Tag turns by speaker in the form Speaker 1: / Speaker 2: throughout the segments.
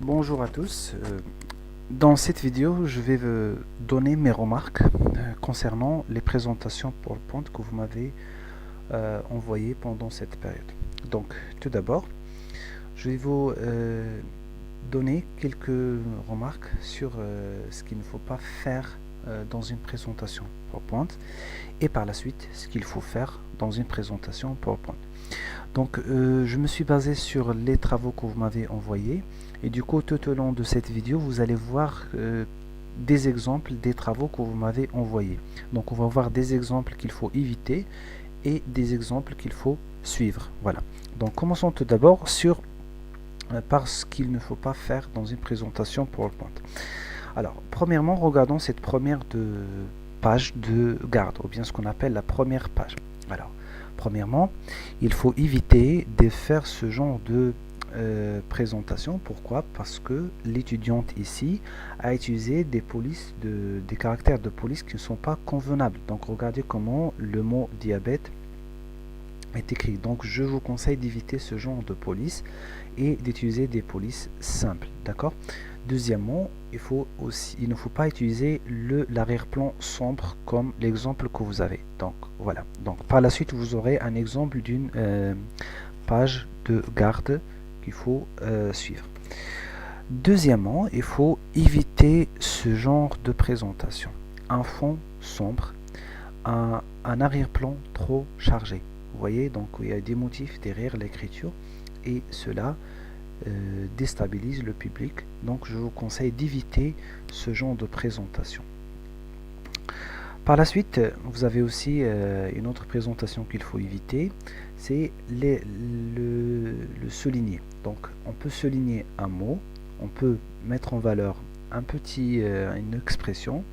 Speaker 1: Bonjour à tous. Dans cette vidéo, je vais vous donner mes remarques concernant les présentations PowerPoint que vous m'avez envoyées pendant cette période. Donc, tout d'abord, je vais vous donner quelques remarques sur ce qu'il ne faut pas faire dans une présentation PowerPoint et par la suite ce qu'il faut faire dans une présentation PowerPoint. Donc je me suis basé sur les travaux que vous m'avez envoyés et du coup tout au long de cette vidéo vous allez voir des exemples des travaux que vous m'avez envoyés. Donc on va voir des exemples qu'il faut éviter et des exemples qu'il faut suivre. Voilà. Donc commençons tout d'abord par ce qu'il ne faut pas faire dans une présentation PowerPoint. Alors premièrement, regardons cette première page de garde, ou bien ce qu'on appelle la première page. Alors premièrement, il faut éviter de faire ce genre de présentation. Pourquoi? Parce que l'étudiante ici a utilisé des caractères de police qui ne sont pas convenables. Donc regardez comment le mot diabète est écrit. Donc je vous conseille d'éviter ce genre de police et d'utiliser des polices simples. D'accord? Deuxièmement, il ne faut pas utiliser l'arrière-plan sombre comme l'exemple que vous avez. Donc voilà. Donc par la suite, vous aurez un exemple d'une page de garde qu'il faut suivre. Deuxièmement, il faut éviter ce genre de présentation. Un fond sombre, un arrière-plan trop chargé. Vous voyez, donc il y a des motifs derrière l'écriture et cela déstabilise le public. Donc je vous conseille d'éviter ce genre de présentation. Par la suite, vous avez aussi une autre présentation qu'il faut éviter, c'est le souligner. Donc on peut souligner un mot, on peut mettre en valeur une expression,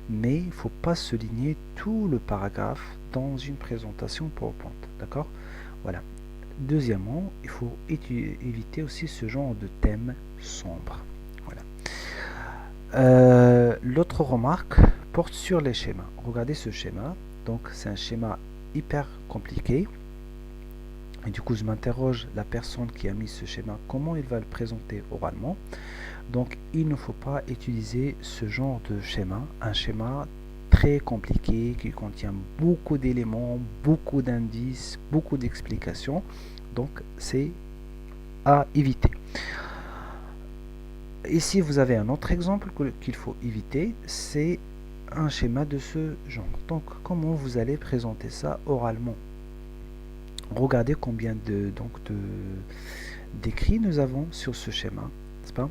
Speaker 1: mais il ne faut pas souligner tout le paragraphe dans une présentation PowerPoint. D'accord? Voilà. Deuxièmement, il faut éviter aussi ce genre de thème sombre. Voilà. L'autre remarque porte sur les schémas. Regardez ce schéma. Donc c'est un schéma hyper compliqué. Et du coup, je m'interroge la personne qui a mis ce schéma, comment il va le présenter oralement. Donc il ne faut pas utiliser ce genre de schéma, un schéma très compliqué qui contient beaucoup d'éléments, beaucoup d'indices, beaucoup d'explications. Donc c'est à éviter. Ici vous avez un autre exemple qu'il faut éviter, c'est un schéma de ce genre. Donc comment vous allez présenter ça oralement? Regardez combien d'écrits nous avons sur ce schéma, n'est-ce pas?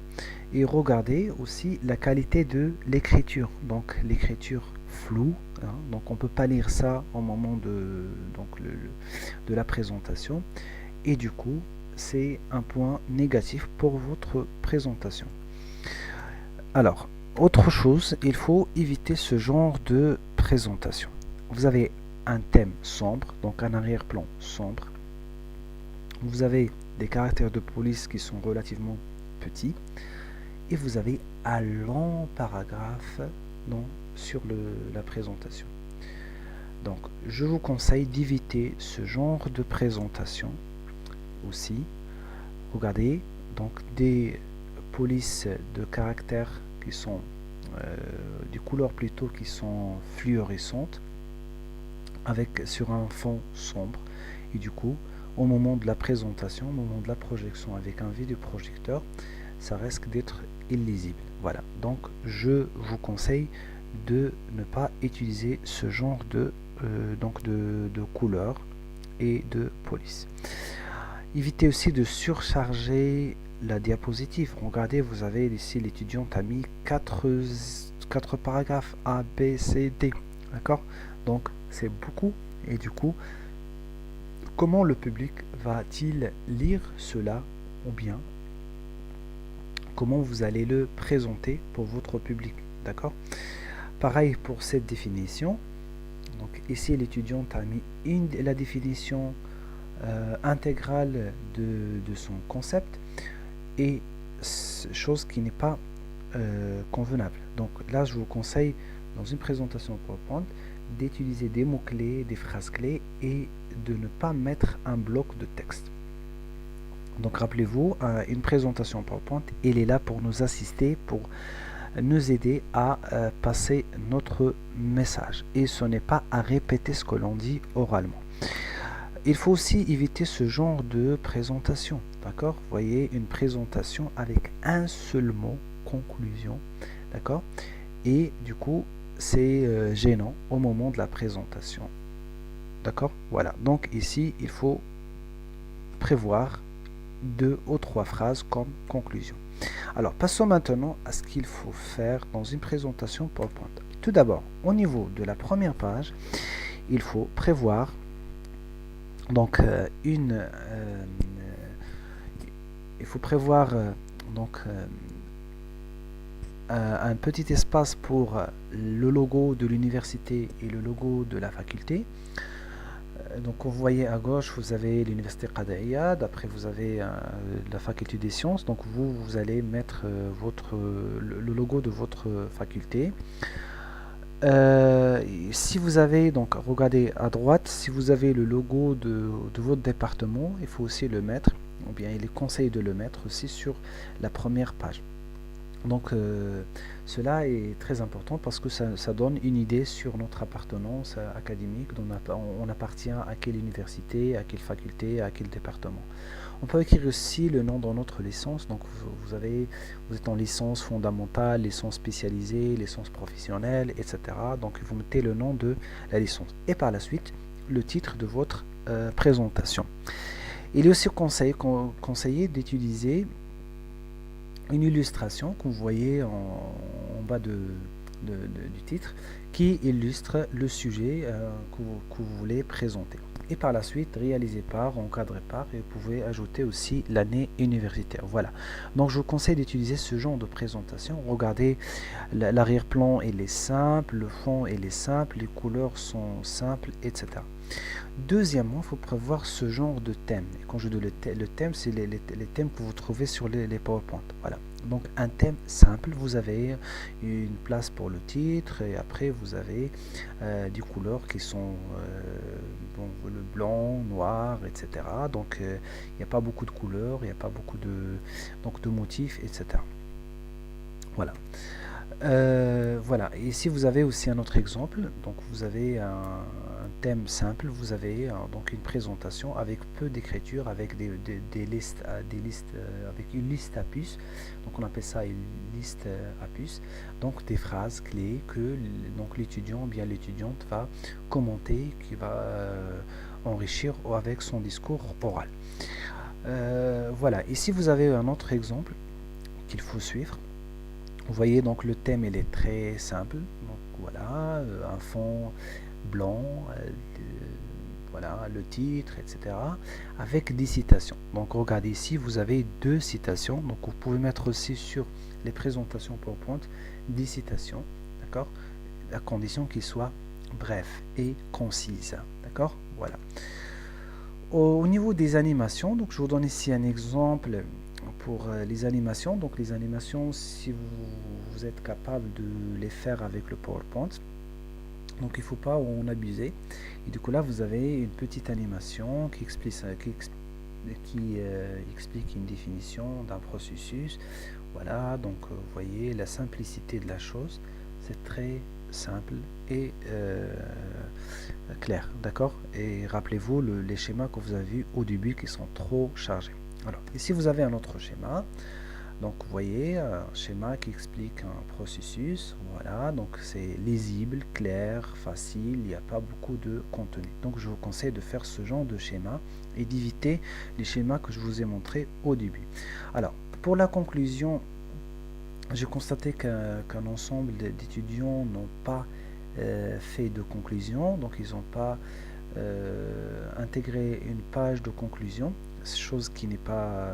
Speaker 1: Et regardez aussi la qualité de l'écriture. Donc l'écriture floue, hein, donc on ne peut pas lire ça au moment de la présentation. Et du coup, c'est un point négatif pour votre présentation. Alors, autre chose, il faut éviter ce genre de présentation. Vous avez un thème sombre, donc un arrière-plan sombre. Vous avez des caractères de police qui sont relativement petits. Et vous avez un long paragraphe sur la présentation. Donc, je vous conseille d'éviter ce genre de présentation aussi. Regardez, donc des polices de caractères qui sont des couleurs plutôt qui sont fluorescentes sur un fond sombre et du coup au moment de la présentation, au moment de la projection avec un vidéoprojecteur, ça risque d'être illisible. Voilà, donc je vous conseille de ne pas utiliser ce genre de couleurs et de police. Évitez aussi de surcharger la diapositive. Regardez, vous avez ici l'étudiante a mis 4 paragraphes A, B, C, D. D'accord? Donc c'est beaucoup et du coup, comment le public va-t-il lire cela ou bien comment vous allez le présenter pour votre public? D'accord? Pareil pour cette définition. Donc ici l'étudiante a mis la définition intégrale de son concept et chose qui n'est pas convenable. Donc là je vous conseille dans une présentation PowerPoint d'utiliser des mots-clés, des phrases clés et de ne pas mettre un bloc de texte. Donc rappelez-vous, une présentation PowerPoint, elle est là pour nous assister, pour nous aider à passer notre message. Et ce n'est pas à répéter ce que l'on dit oralement. Il faut aussi éviter ce genre de présentation. D'accord? Vous voyez, une présentation avec un seul mot, conclusion. D'accord? Et du coup, c'est gênant au moment de la présentation. D'accord? Voilà. Donc ici, il faut prévoir 2 ou 3 phrases comme conclusion. Alors, passons maintenant à ce qu'il faut faire dans une présentation PowerPoint. Tout d'abord, au niveau de la première page, il faut prévoir donc il faut prévoir un petit espace pour le logo de l'université et le logo de la faculté. Donc vous voyez à gauche, vous avez l'université Qada'iyya, après vous avez la faculté des sciences, donc vous allez mettre le logo de votre faculté. Si vous avez, donc regardez à droite, si vous avez le logo de votre département, il faut aussi le mettre, ou bien il est conseillé de le mettre aussi sur la première page. Donc cela est très important parce que ça donne une idée sur notre appartenance académique, on appartient à quelle université, à quelle faculté, à quel département. On peut écrire aussi le nom dans notre licence, donc vous êtes en licence fondamentale, licence spécialisée, licence professionnelle, etc. Donc vous mettez le nom de la licence et par la suite le titre de votre présentation. Il est aussi conseillé d'utiliser une illustration que vous voyez en bas du titre qui illustre le sujet que vous voulez présenter. Et par la suite, réalisé par, encadré par, et vous pouvez ajouter aussi l'année universitaire. Voilà. Donc je vous conseille d'utiliser ce genre de présentation. Regardez, l'arrière-plan il est simple, le fond il est simple, les couleurs sont simples, etc. Deuxièmement, il faut prévoir ce genre de thème. Et quand je dis le thème, c'est les thèmes que vous trouvez sur les PowerPoint. Voilà. Donc un thème simple, vous avez une place pour le titre et après vous avez des couleurs qui sont le blanc, noir, etc. Donc il n'y a pas beaucoup de couleurs, il n'y a pas beaucoup de motifs, etc. Voilà. Voilà. Et si vous avez aussi un autre exemple, donc vous avez un thème simple, vous avez donc une présentation avec peu d'écriture, avec des listes, avec une liste à puces. Donc on appelle ça une liste à puces. Donc des phrases clés que donc l'étudiant ou bien l'étudiante va commenter, qui va enrichir avec son discours oral. Voilà. Ici vous avez un autre exemple qu'il faut suivre. Vous voyez donc le thème il est très simple, donc voilà, un fond blanc, voilà le titre, etc. avec des citations. Donc regardez ici, vous avez 2 citations, donc vous pouvez mettre aussi sur les présentations PowerPoint des citations, d'accord, à condition qu'ils soient brefs et concises, d'accord, voilà. Au niveau des animations, donc je vous donne ici un exemple pour les animations. Donc les animations, si vous êtes capable de les faire avec le PowerPoint, donc il ne faut pas en abuser. Et du coup là, vous avez une petite animation qui explique une définition d'un processus. Voilà, donc vous voyez la simplicité de la chose, c'est très simple et clair, d'accord. Et rappelez-vous les schémas que vous avez vus au début qui sont trop chargés. Alors ici vous avez un autre schéma, donc vous voyez un schéma qui explique un processus. Voilà, donc c'est lisible, clair, facile, il n'y a pas beaucoup de contenu. Donc je vous conseille de faire ce genre de schéma et d'éviter les schémas que je vous ai montrés au début. Alors pour la conclusion, j'ai constaté qu'un ensemble d'étudiants n'ont pas fait de conclusion, donc ils n'ont pas intégré une page de conclusion, chose qui n'est pas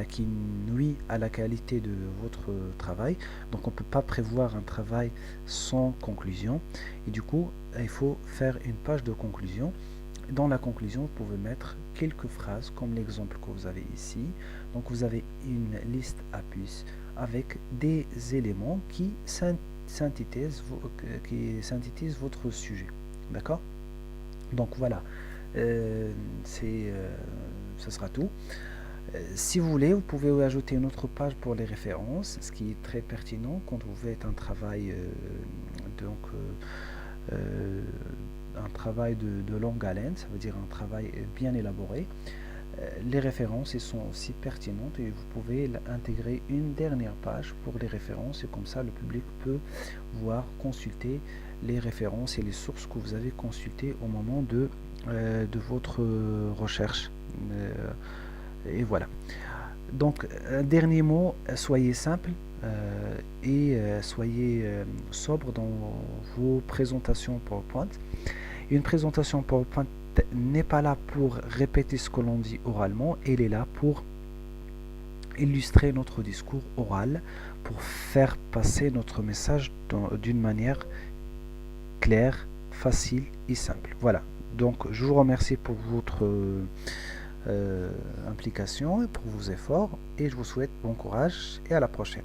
Speaker 1: qui nuit à la qualité de votre travail. Donc on ne peut pas prévoir un travail sans conclusion et du coup il faut faire une page de conclusion. Dans la conclusion, vous pouvez mettre quelques phrases comme l'exemple que vous avez ici. Donc vous avez une liste à puces avec des éléments qui synthétisent votre sujet. D'accord? Donc voilà, c'est ce sera tout. Si vous voulez, vous pouvez ajouter une autre page pour les références, ce qui est très pertinent quand vous faites un travail, donc, euh, un travail de longue haleine, ça veut dire un travail bien élaboré. Les références elles sont aussi pertinentes et vous pouvez intégrer une dernière page pour les références et comme ça le public peut voir, consulter les références et les sources que vous avez consultées au moment de votre recherche. Et voilà. Donc, un dernier mot, soyez simple et soyez sobre dans vos présentations PowerPoint. Une présentation PowerPoint n'est pas là pour répéter ce que l'on dit oralement, elle est là pour illustrer notre discours oral, pour faire passer notre message d'une manière claire, facile et simple. Voilà. Donc, je vous remercie pour votre implication et pour vos efforts et je vous souhaite bon courage et à la prochaine.